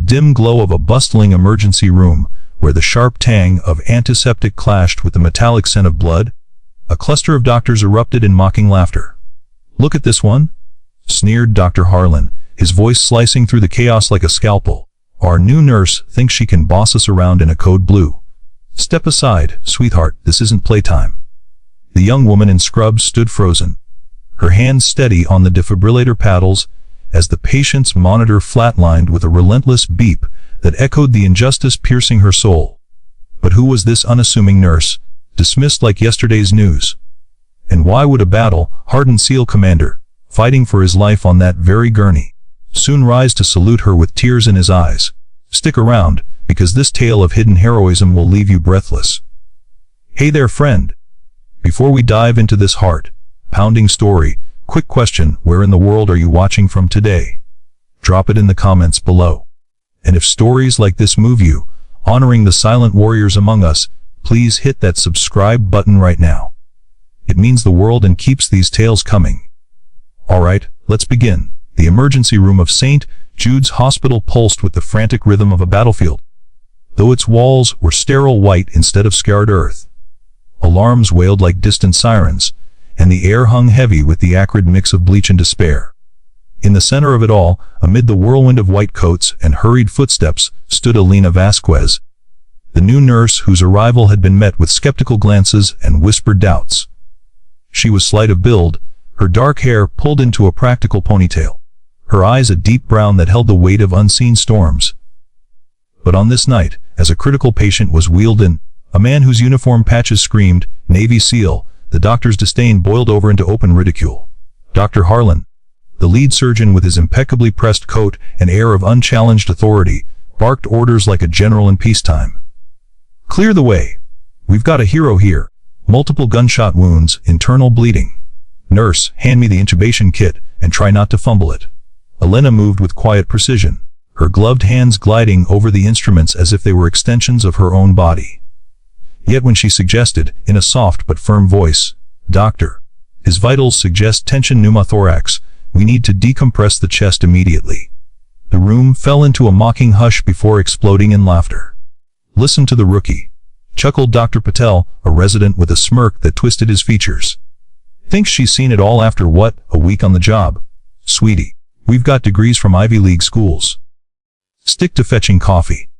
dim glow of a bustling emergency room, where the sharp tang of antiseptic clashed with the metallic scent of blood, a cluster of doctors erupted in mocking laughter. "Look at this one," sneered Dr. Harlan, his voice slicing through the chaos like a scalpel. "Our new nurse thinks she can boss us around in a code blue." "Step aside, sweetheart, this isn't playtime." The young woman in scrubs stood frozen, her hands steady on the defibrillator paddles, as the patient's monitor flatlined with a relentless beep that echoed the injustice piercing her soul. But who was this unassuming nurse, dismissed like yesterday's news? And why would a battle-hardened SEAL commander, fighting for his life on that very gurney, soon rise to salute her with tears in his eyes? Stick around, because this tale of hidden heroism will leave you breathless. Hey there, friend. Before we dive into this heart-pounding story, quick question: where in the world are you watching from today? Drop it in the comments below. And if stories like this move you, honoring the silent warriors among us, please hit that subscribe button right now. It means the world and keeps these tales coming. Alright, let's begin. The emergency room of St. Jude's Hospital pulsed with the frantic rhythm of a battlefield, though its walls were sterile white instead of scarred earth. Alarms wailed like distant sirens, and the air hung heavy with the acrid mix of bleach and despair. In the center of it all, amid the whirlwind of white coats and hurried footsteps, stood Elena Vasquez, the new nurse whose arrival had been met with skeptical glances and whispered doubts. She was slight of build, her dark hair pulled into a practical ponytail, her eyes a deep brown that held the weight of unseen storms. But on this night, as a critical patient was wheeled in, a man whose uniform patches screamed, Navy SEAL, the doctor's disdain boiled over into open ridicule. Dr. Harlan, the lead surgeon with his impeccably pressed coat and air of unchallenged authority, barked orders like a general in peacetime. "Clear the way. We've got a hero here. Multiple gunshot wounds, internal bleeding. Nurse, hand me the intubation kit, and try not to fumble it." Elena moved with quiet precision, her gloved hands gliding over the instruments as if they were extensions of her own body. Yet when she suggested, in a soft but firm voice, "Doctor, his vitals suggest tension pneumothorax. We need to decompress the chest immediately," the room fell into a mocking hush before exploding in laughter. "Listen to the rookie," chuckled Dr. Patel, a resident with a smirk that twisted his features. "Thinks she's seen it all after what, a week on the job? Sweetie, we've got degrees from Ivy League schools. Stick to fetching coffee."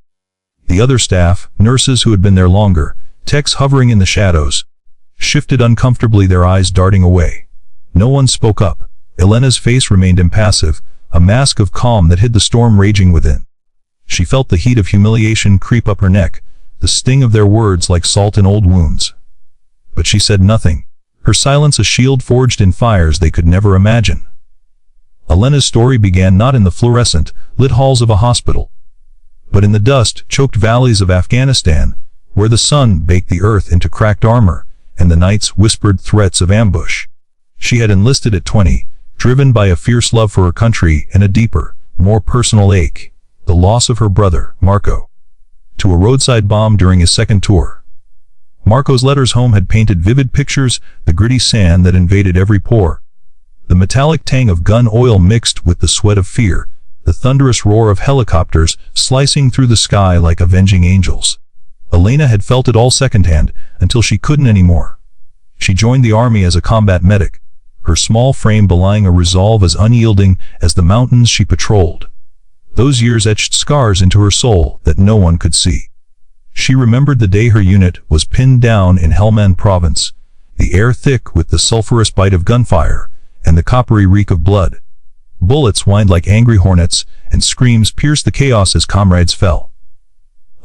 The other staff, nurses who had been there longer, techs hovering in the shadows, shifted uncomfortably, their eyes darting away. No one spoke up. Elena's face remained impassive, a mask of calm that hid the storm raging within. She felt the heat of humiliation creep up her neck, the sting of their words like salt in old wounds. But she said nothing, her silence a shield forged in fires they could never imagine. Elena's story began not in the fluorescent, lit halls of a hospital, but in the dust-choked valleys of Afghanistan, where the sun baked the earth into cracked armor, and the nights whispered threats of ambush. She had enlisted at 20, driven by a fierce love for her country and a deeper, more personal ache, the loss of her brother, Marco, to a roadside bomb during his second tour. Marco's letters home had painted vivid pictures, the gritty sand that invaded every pore, the metallic tang of gun oil mixed with the sweat of fear, the thunderous roar of helicopters slicing through the sky like avenging angels. Elena had felt it all secondhand, until she couldn't anymore. She joined the army as a combat medic, her small frame belying a resolve as unyielding as the mountains she patrolled. Those years etched scars into her soul that no one could see. She remembered the day her unit was pinned down in Helmand province, the air thick with the sulphurous bite of gunfire, and the coppery reek of blood. Bullets whined like angry hornets, and screams pierced the chaos as comrades fell.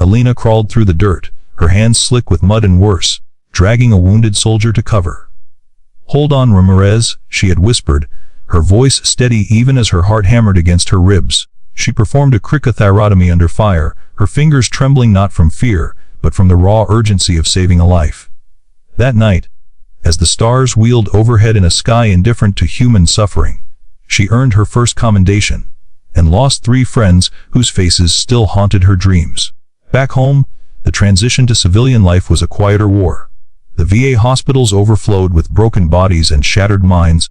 Elena crawled through the dirt, her hands slick with mud and worse, dragging a wounded soldier to cover. "Hold on, Ramirez," she had whispered, her voice steady even as her heart hammered against her ribs. She performed a cricothyrotomy under fire, her fingers trembling not from fear, but from the raw urgency of saving a life. That night, as the stars wheeled overhead in a sky indifferent to human suffering, she earned her first commendation, and lost 3 friends whose faces still haunted her dreams. Back home, the transition to civilian life was a quieter war. The VA hospitals overflowed with broken bodies and shattered minds,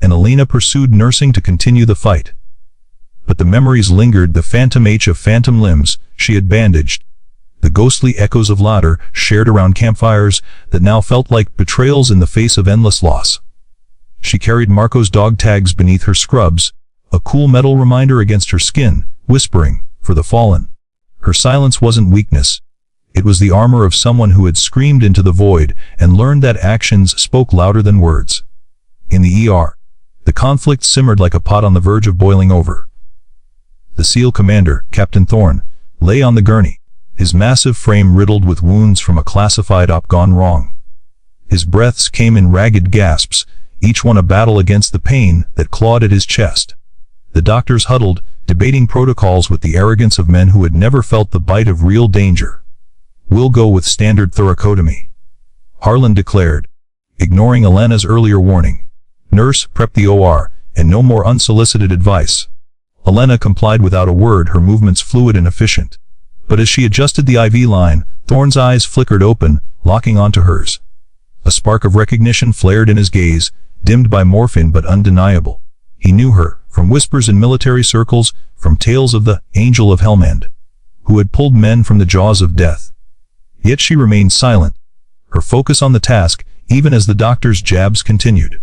and Elena pursued nursing to continue the fight. But the memories lingered, the phantom H of phantom limbs she had bandaged. The ghostly echoes of laughter shared around campfires that now felt like betrayals in the face of endless loss. She carried Marco's dog tags beneath her scrubs, a cool metal reminder against her skin, whispering, "For the fallen." Her silence wasn't weakness. It was the armor of someone who had screamed into the void and learned that actions spoke louder than words. In the ER, the conflict simmered like a pot on the verge of boiling over. The SEAL commander, Captain Thorne, lay on the gurney, his massive frame riddled with wounds from a classified op gone wrong. His breaths came in ragged gasps, each one a battle against the pain that clawed at his chest. The doctors huddled, debating protocols with the arrogance of men who had never felt the bite of real danger. "We'll go with standard thoracotomy," Harlan declared, ignoring Elena's earlier warning. "Nurse, prep the OR, and no more unsolicited advice." Elena complied without a word, her movements fluid and efficient. But as she adjusted the IV line, Thorne's eyes flickered open, locking onto hers. A spark of recognition flared in his gaze, dimmed by morphine but undeniable. He knew her, from whispers in military circles, from tales of the Angel of Helmand, who had pulled men from the jaws of death. Yet she remained silent, her focus on the task, even as the doctor's jabs continued.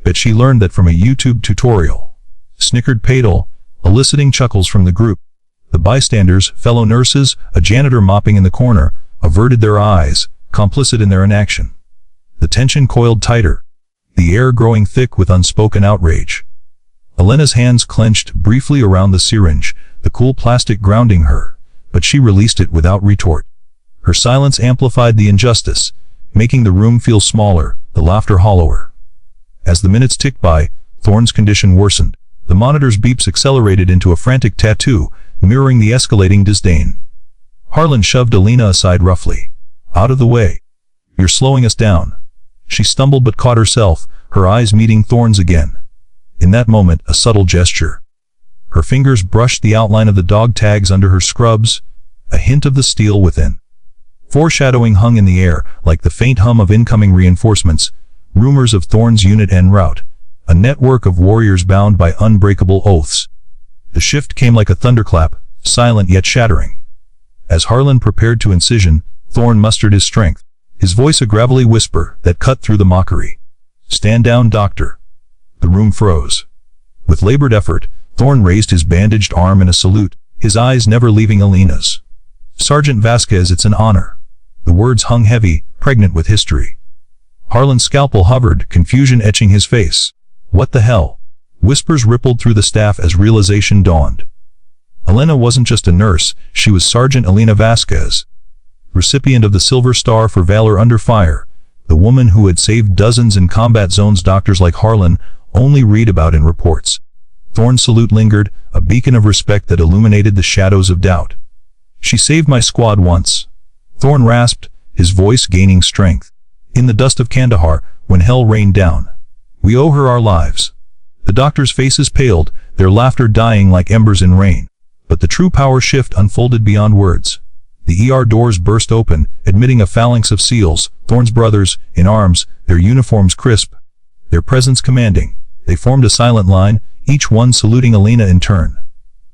But she learned that from a YouTube tutorial, snickered Padel, eliciting chuckles from the group. The bystanders, fellow nurses, a janitor mopping in the corner, averted their eyes, complicit in their inaction. The tension coiled tighter, the air growing thick with unspoken outrage. Elena's hands clenched briefly around the syringe, the cool plastic grounding her, but she released it without retort. Her silence amplified the injustice, making the room feel smaller, the laughter hollower. As the minutes ticked by, Thorne's condition worsened. The monitor's beeps accelerated into a frantic tattoo, mirroring the escalating disdain. Harlan shoved Elena aside roughly. "Out of the way. You're slowing us down." She stumbled but caught herself, her eyes meeting Thorne's again. In that moment, a subtle gesture. Her fingers brushed the outline of the dog tags under her scrubs, a hint of the steel within. Foreshadowing hung in the air, like the faint hum of incoming reinforcements, rumors of Thorne's unit en route, a network of warriors bound by unbreakable oaths. The shift came like a thunderclap, silent yet shattering. As Harlan prepared to incision, Thorne mustered his strength, his voice a gravelly whisper that cut through the mockery. "Stand down, doctor." The room froze. With labored effort, Thorne raised his bandaged arm in a salute, his eyes never leaving Elena's. "Sergeant Vasquez, it's an honor." The words hung heavy, pregnant with history. Harlan's scalpel hovered, confusion etching his face. "What the hell?" Whispers rippled through the staff as realization dawned. Elena wasn't just a nurse, she was Sergeant Elena Vasquez, recipient of the Silver Star for Valor Under Fire, the woman who had saved dozens in combat zones doctors like Harlan only read about in reports. Thorne's salute lingered, a beacon of respect that illuminated the shadows of doubt. "She saved my squad once," Thorne rasped, his voice gaining strength. "In the dust of Kandahar, when hell rained down. We owe her our lives." The doctors' faces paled, their laughter dying like embers in rain. But the true power shift unfolded beyond words. The ER doors burst open, admitting a phalanx of SEALs, Thorne's brothers, in arms, their uniforms crisp, their presence commanding. They formed a silent line, each one saluting Elena in turn.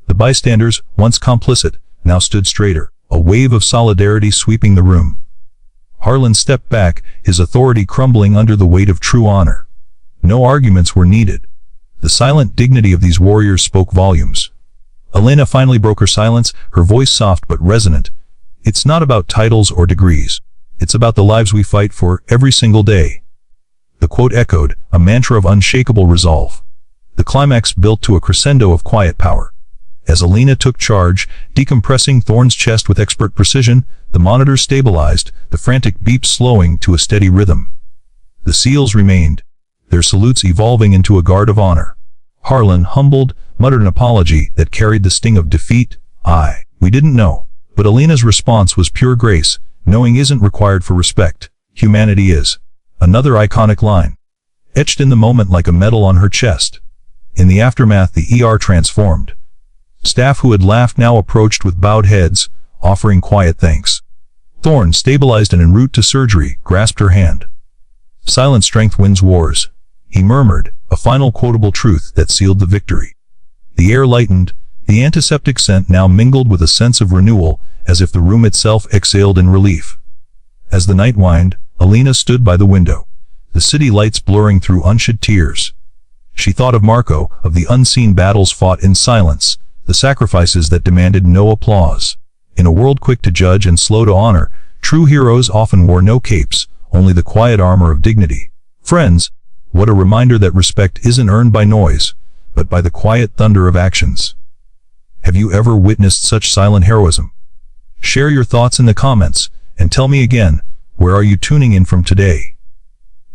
The bystanders, once complicit, now stood straighter, a wave of solidarity sweeping the room. Harlan stepped back, his authority crumbling under the weight of true honor. No arguments were needed. The silent dignity of these warriors spoke volumes. Elena finally broke her silence, her voice soft but resonant. "It's not about titles or degrees. It's about the lives we fight for every single day." The quote echoed, a mantra of unshakable resolve. The climax built to a crescendo of quiet power. As Elena took charge, decompressing Thorne's chest with expert precision, the monitors stabilized, the frantic beeps slowing to a steady rhythm. The SEALs remained, their salutes evolving into a guard of honor. Harlan, humbled, muttered an apology that carried the sting of defeat. We didn't know." But Elena's response was pure grace. "Knowing isn't required for respect. Humanity is." Another iconic line, etched in the moment like a medal on her chest. In the aftermath, the ER transformed. Staff who had laughed now approached with bowed heads, offering quiet thanks. Thorne, stabilized and en route to surgery, grasped her hand. "Silent strength wins wars," he murmured, a final quotable truth that sealed the victory. The air lightened, The antiseptic scent now mingled with a sense of renewal, as if the room itself exhaled in relief. As the night waned, Elena stood by the window, the city lights blurring through unshed tears. She thought of Marco, of the unseen battles fought in silence, the sacrifices that demanded no applause. In a world quick to judge and slow to honor, true heroes often wore no capes, only the quiet armor of dignity. Friends, what a reminder that respect isn't earned by noise, but by the quiet thunder of actions. Have you ever witnessed such silent heroism? Share your thoughts in the comments, and tell me again, where are you tuning in from today?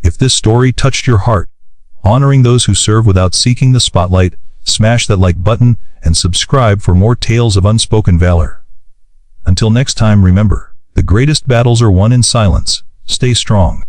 If this story touched your heart, honoring those who serve without seeking the spotlight, smash that like button and subscribe for more tales of unspoken valor. Until next time, remember, the greatest battles are won in silence. Stay strong.